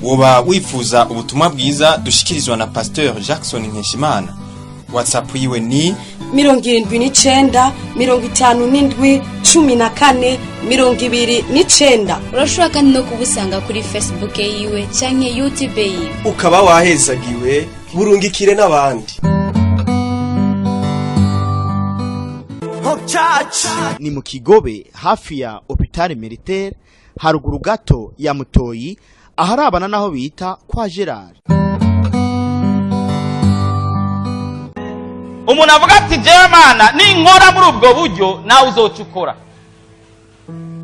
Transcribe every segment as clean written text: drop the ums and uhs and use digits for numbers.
woba wifuza ubutumwa bwiza dushikirizwa na Pasteur Jackson Nkeshimana. WhatsApp yiwe ni 79 57 14 29. urashobora kandi no kubusanga kuri Facebook yiwe canke YouTube yiwe. Ukaba wahezagiwe burungikire n'abandi. Ni mu Kigobe hafi ya Hôpital Militaire haruguru gato ya Mutoyi aharabana naho bita kwa Gerard. Umuntu avuga ati jewe Mana ninkora muri ubwo buryo nawe uzoca ukora.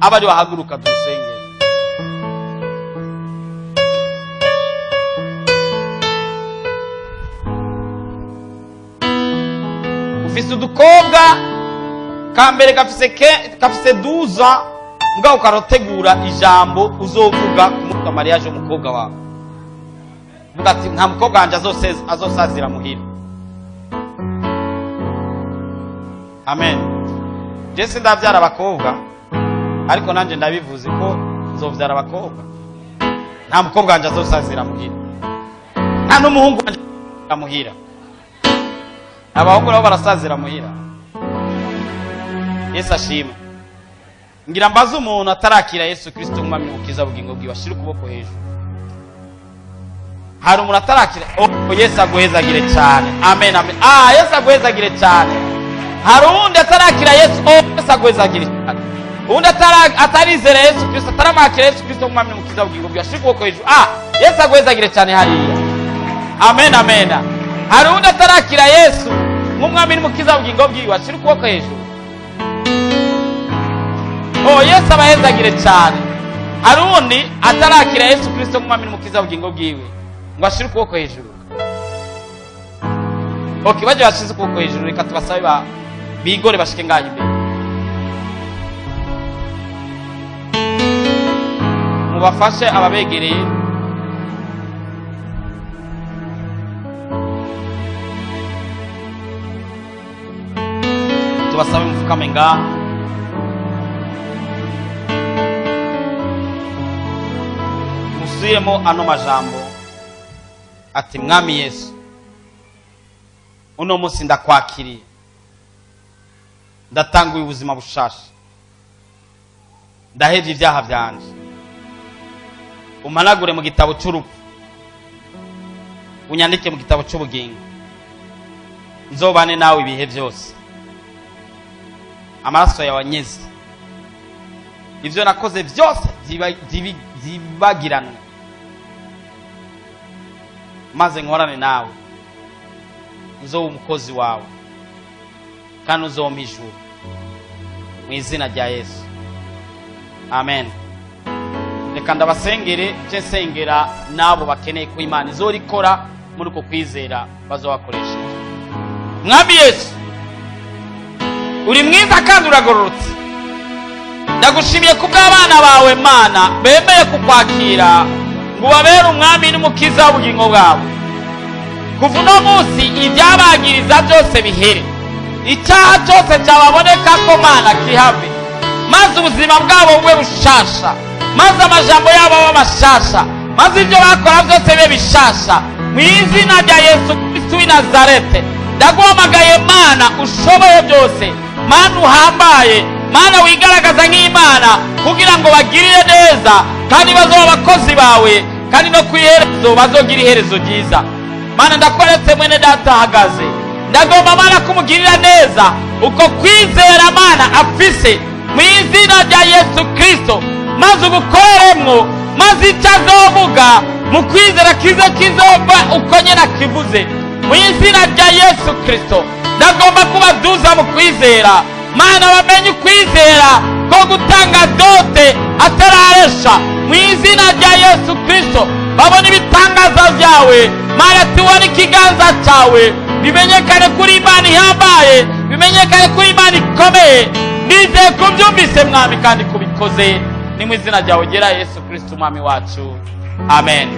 Abari bahaguruka dusengera. Ufise udukobwa kambere gafise 12 mbwa ukarotegura ijambo uzovuga ku mariage umukobwa wawe. Vuga ati nta mukobwa wanje azosazira muhira. Amen. Jese ndavyara abakobwa ariko nanje ndabivuze ko nzovyara abakobwa. Nta mukobwa wanje azosazira muhira. Nta n'umuhungu wanje muhira. Abahungu nabo barasazira muhira. Yesu ashimwe. Ngira mbaze umuntu atarakira Yesu Kristo nk'umwami n'umukiza w'ubugingo bwiwe ashira ukuboko hejuru. Hari umuntu atarakira Yesu aguhezagire cyane. Amen amen. Yesu aguhezagire cyane. Hari undi atarakira Yesu aguhezagire cyane. Undi atarizera Yesu Kristo ataramakira Yesu Kristo nk'umwami n'umukiza w'ubugingo bwiwe ashira ukuboko hejuru. Yesu aguhezagire cyane hariya. Amen amen. Hari undi atarakira Yesu nk'umwami n'umukiza w'ubugingo bwiwe ashira ukuboko hejuru. Yesu abahezagire cyane. Hari undi atarakira Yesu Kristo nk'umwami n'umukiza w'ubugingo bwiwe ngo ashire ukuboko hejuru. Baje bashize ukuboko hejuru reka tubasabe bigore bashike ngaho imbere. Mubafashe ababegereye. Tubasabe mufukame ngaho. Musiremo ano majambo ati mwami Yesu uno munsi ndakwakiriye ndatanguye ubuzima bushasha ndahevye ibyaha byanje umanagure mu gitabo cy'urupfu unyandike mu gitabo cy'ubugingo nzobane nawe ibihe byose amaraso yawe anyeze ivyo nakoze byose zibagiranwe maze nkorane nawe uzoba umukozi wawe kandi uzompa ijuru mu izina rya Yesu amen. Reka ndabasengere nsengera nabo bakeneye ko Imana izorikora muri uko kwizera bazobakoresha. Mwami Yesu uri mwiza kandi uragororotse. Ndagushimiye kubw'abana bawe Mana bemeye kukwakira ngo babere umwami n'umukiza w'ubugingo bwawe. Kuva uno munsi ibyabagiriza byose bihere, icyaha cyose cyababoneka ko Mana kihave, maze ubuzima bwabo bube bushasha, maze amajambo yabo abe mashasha, maze ibyo bakora byose bibe bishasha mu izina rya Yesu Kristo w'i Nazareti. Ndaguhamagaye Mana ushoboye byose, Mana uhambaye, Mana wigaragaza nk'Imana kugira ngo bagirire neza kandi bazoba abakozi bawe kandi no kwiherezo bazogira iherezo ryiza. Mana ndakweretse mwene data ahagaze, ndagomba Mana kumugirira neza uko kwizera Mana afise mu izina rya Yesu Kristo, maze ugukoremwo, maze icyo azovuga mu kwizera kizova uko nyene akivuze mu izina rya Yesu Kristo. Ndagomba kubaduza mu kwizera Mana bamenye ukwizera ko gutanga dote atararesha mu izina rya Yesu Kristo. Babona ibitangaza byawe Mana, tubona ikiganza cyawe, bimenyekane kuri Imana ihambaye, bimenyekane kuri Imana ikomeye. Nizeye ko byumvise Mwami kandi kubikoze, ni mu izina ryawe gera Yesu Kristo umwami wacu amen.